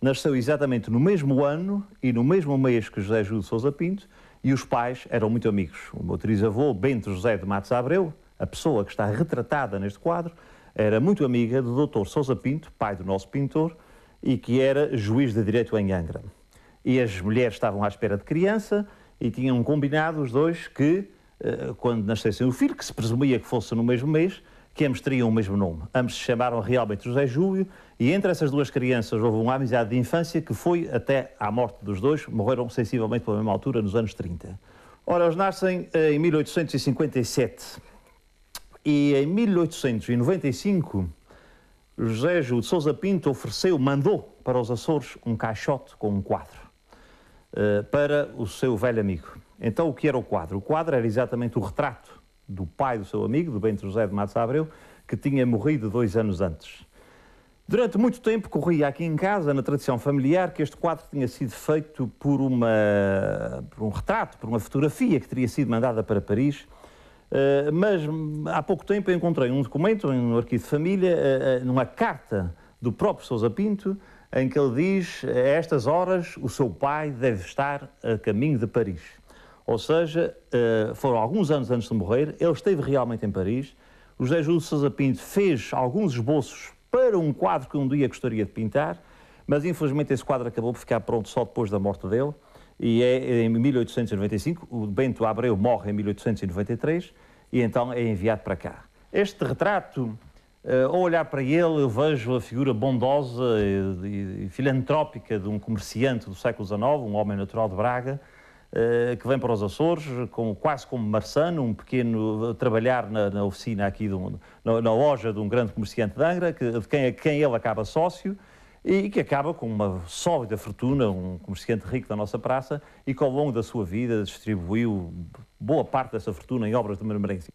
Nasceu exatamente no mesmo ano e no mesmo mês que José Júlio de Sousa Pinto, e os pais eram muito amigos. O meu trisavô, Bento José de Matos Abreu, a pessoa que está retratada neste quadro, era muito amiga do Dr. Sousa Pinto, pai do nosso pintor, e que era juiz de direito em Angra. E as mulheres estavam à espera de criança e tinham combinado os dois que, quando nascessem o filho, que se presumia que fosse no mesmo mês, que ambos teriam o mesmo nome. Ambos se chamaram realmente José Júlio, e entre essas duas crianças houve uma amizade de infância que foi até à morte dos dois. Morreram sensivelmente pela mesma altura, nos anos 30. Ora, eles nascem em 1857 e em 1895 José Júlio de Sousa Pinto mandou para os Açores um caixote com um quadro para o seu velho amigo. Então, o que era o quadro? O quadro era exatamente o retrato do pai do seu amigo, do Bento José de Matos Abreu, que tinha morrido 2 anos antes. Durante muito tempo corria aqui em casa, na tradição familiar, que este quadro tinha sido feito por um retrato, por uma fotografia que teria sido mandada para Paris, mas há pouco tempo eu encontrei um documento no arquivo de família, numa carta do próprio Sousa Pinto, em que ele diz: a estas horas o seu pai deve estar a caminho de Paris. Ou seja, foram alguns anos antes de morrer, ele esteve realmente em Paris. O José Júlio de Sousa Pinto fez alguns esboços para um quadro que um dia gostaria de pintar, mas infelizmente esse quadro acabou por ficar pronto só depois da morte dele, e é em 1895, o Bento Abreu morre em 1893, e então é enviado para cá. Este retrato, ao olhar para ele, eu vejo a figura bondosa e filantrópica de um comerciante do século XIX, um homem natural de Braga, que vem para os Açores, quase como marçano, um pequeno, trabalhar na oficina aqui, na loja de um grande comerciante de Angra, de quem ele acaba sócio, e que acaba com uma sólida fortuna, um comerciante rico da nossa praça, e que ao longo da sua vida distribuiu boa parte dessa fortuna em obras de marmarense.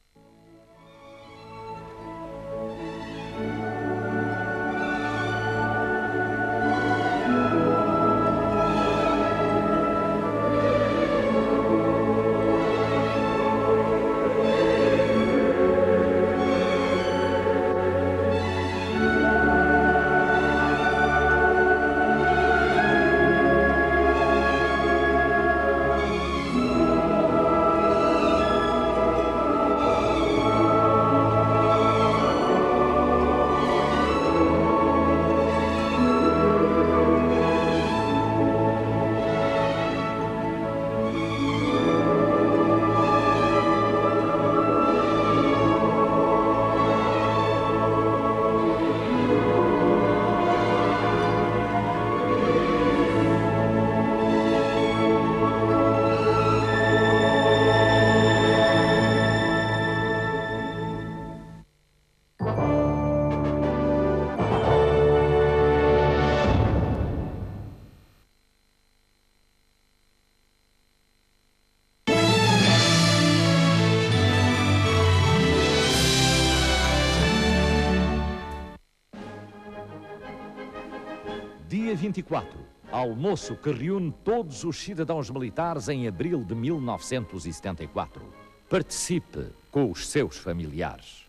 Dia 24, almoço que reúne todos os cidadãos militares em abril de 1974. Participe com os seus familiares.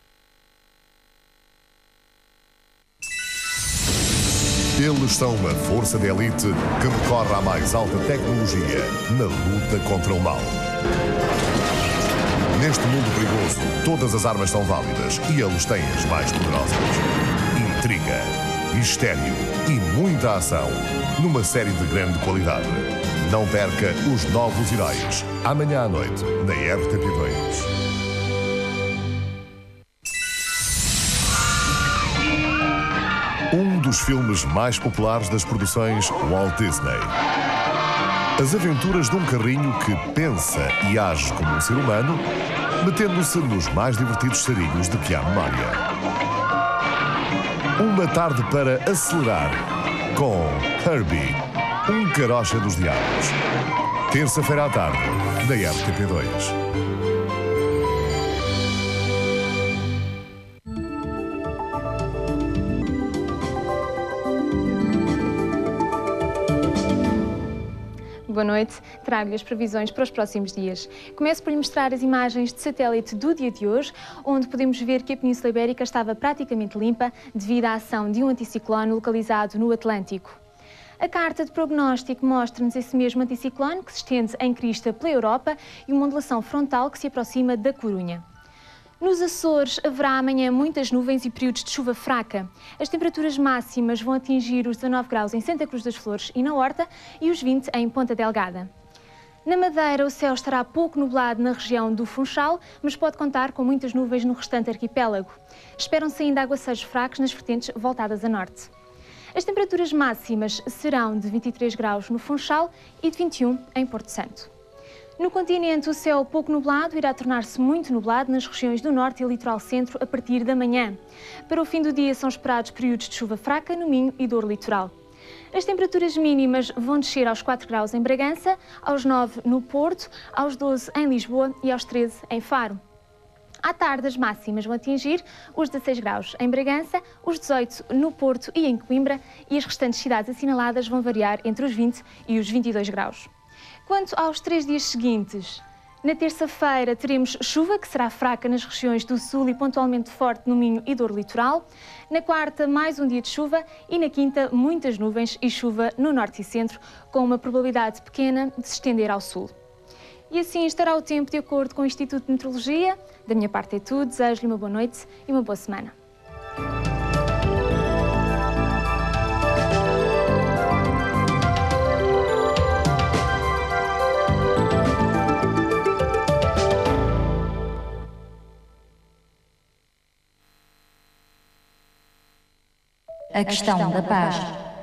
Eles são uma força de elite que recorre à mais alta tecnologia na luta contra o mal. Neste mundo perigoso, todas as armas são válidas e eles têm as mais poderosas. Intriga, mistério e muita ação numa série de grande qualidade. Não perca Os Novos Heróis, amanhã à noite, na RTP2. Um dos filmes mais populares das produções Walt Disney. As aventuras de um carrinho que pensa e age como um ser humano, metendo-se nos mais divertidos sarilhos de que há memória. Uma tarde para acelerar, com Herbie, um carocha dos diabos. Terça-feira à tarde, na RTP2. Boa noite, trago-lhe as previsões para os próximos dias. Começo por lhe mostrar as imagens de satélite do dia de hoje, onde podemos ver que a Península Ibérica estava praticamente limpa devido à ação de um anticiclone localizado no Atlântico. A carta de prognóstico mostra-nos esse mesmo anticiclone que se estende em crista pela Europa e uma ondulação frontal que se aproxima da Corunha. Nos Açores haverá amanhã muitas nuvens e períodos de chuva fraca. As temperaturas máximas vão atingir os 19 graus em Santa Cruz das Flores e na Horta e os 20 em Ponta Delgada. Na Madeira o céu estará pouco nublado na região do Funchal, mas pode contar com muitas nuvens no restante arquipélago. Esperam-se ainda aguaceiros fracos nas vertentes voltadas a norte. As temperaturas máximas serão de 23 graus no Funchal e de 21 em Porto Santo. No continente, o céu pouco nublado irá tornar-se muito nublado nas regiões do norte e litoral centro a partir da manhã. Para o fim do dia são esperados períodos de chuva fraca no Minho e Douro Litoral. As temperaturas mínimas vão descer aos 4 graus em Bragança, aos 9 no Porto, aos 12 em Lisboa e aos 13 em Faro. À tarde, as máximas vão atingir os 16 graus em Bragança, os 18 no Porto e em Coimbra, e as restantes cidades assinaladas vão variar entre os 20 e os 22 graus. Quanto aos 3 dias seguintes, na terça-feira teremos chuva, que será fraca nas regiões do sul e pontualmente forte no Minho e Douro Litoral. Na quarta, mais um dia de chuva e na quinta, muitas nuvens e chuva no norte e centro, com uma probabilidade pequena de se estender ao sul. E assim estará o tempo de acordo com o Instituto de Meteorologia. Da minha parte é tudo, desejo-lhe uma boa noite e uma boa semana. A questão da paz.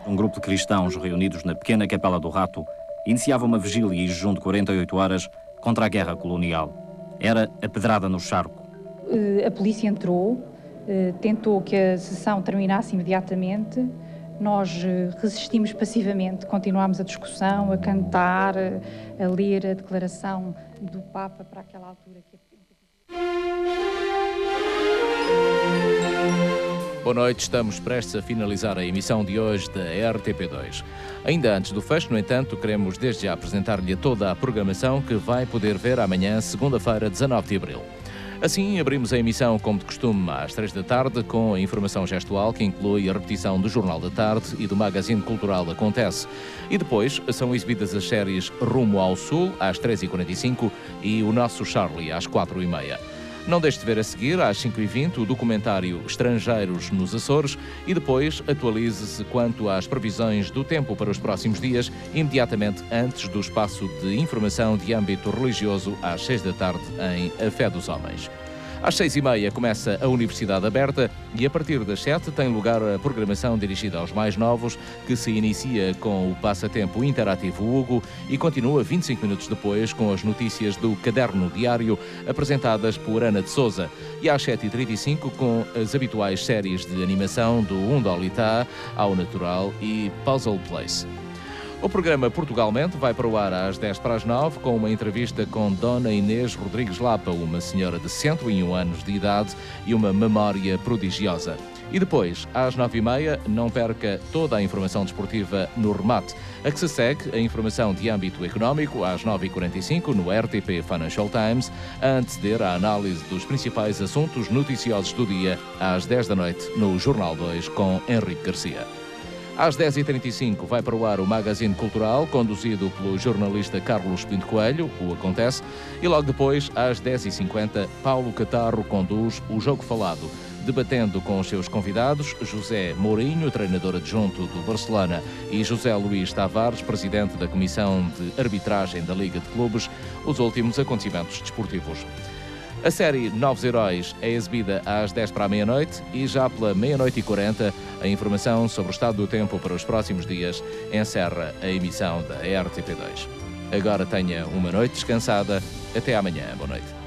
Um grupo de cristãos reunidos na pequena Capela do Rato iniciava uma vigília e jejum de 48 horas contra a guerra colonial. Era a pedrada no charco. A polícia entrou, tentou que a sessão terminasse imediatamente. Nós resistimos passivamente, continuámos a discussão, a cantar, a ler a declaração do Papa para aquela altura. Boa noite, estamos prestes a finalizar a emissão de hoje da RTP2. Ainda antes do fecho, no entanto, queremos desde já apresentar-lhe toda a programação que vai poder ver amanhã, segunda-feira, 19 de abril. Assim, abrimos a emissão, como de costume, às 3 da tarde, com a informação gestual, que inclui a repetição do Jornal da Tarde e do Magazine Cultural Acontece. E depois são exibidas as séries Rumo ao Sul, às 3h45, e O Nosso Charlie, às 4h30. Não deixe de ver a seguir, às 5h20, o documentário Estrangeiros nos Açores e depois atualize-se quanto às previsões do tempo para os próximos dias, imediatamente antes do espaço de informação de âmbito religioso, às 6 da tarde, em A Fé dos Homens. Às 6h30 começa a Universidade Aberta e a partir das 7 tem lugar a programação dirigida aos mais novos, que se inicia com o passatempo interativo Hugo e continua 25 minutos depois com as notícias do Caderno Diário, apresentadas por Ana de Sousa. E às 7h35 com as habituais séries de animação do Undolitá, Ao Natural e Puzzle Place. O programa Portugalmente vai para o ar às 10:09 com uma entrevista com Dona Inês Rodrigues Lapa, uma senhora de 101 anos de idade e uma memória prodigiosa. E depois, às 9h30, não perca toda a informação desportiva no remate, a que se segue a informação de âmbito económico às 9h45 no RTP Financial Times, a anteceder a análise dos principais assuntos noticiosos do dia às 10 da noite no Jornal 2 com Henrique Garcia. Às 10h35 vai para o ar o Magazine Cultural, conduzido pelo jornalista Carlos Pinto Coelho, o Acontece, e logo depois, às 10h50, Paulo Catarro conduz o Jogo Falado, debatendo com os seus convidados, José Mourinho, treinador adjunto do Barcelona, e José Luís Tavares, presidente da Comissão de Arbitragem da Liga de Clubes, os últimos acontecimentos desportivos. A série Novos Heróis é exibida às 10 para a meia-noite e já pela meia-noite e 40 a informação sobre o estado do tempo para os próximos dias encerra a emissão da RTP2. Agora tenha uma noite descansada. Até amanhã. Boa noite.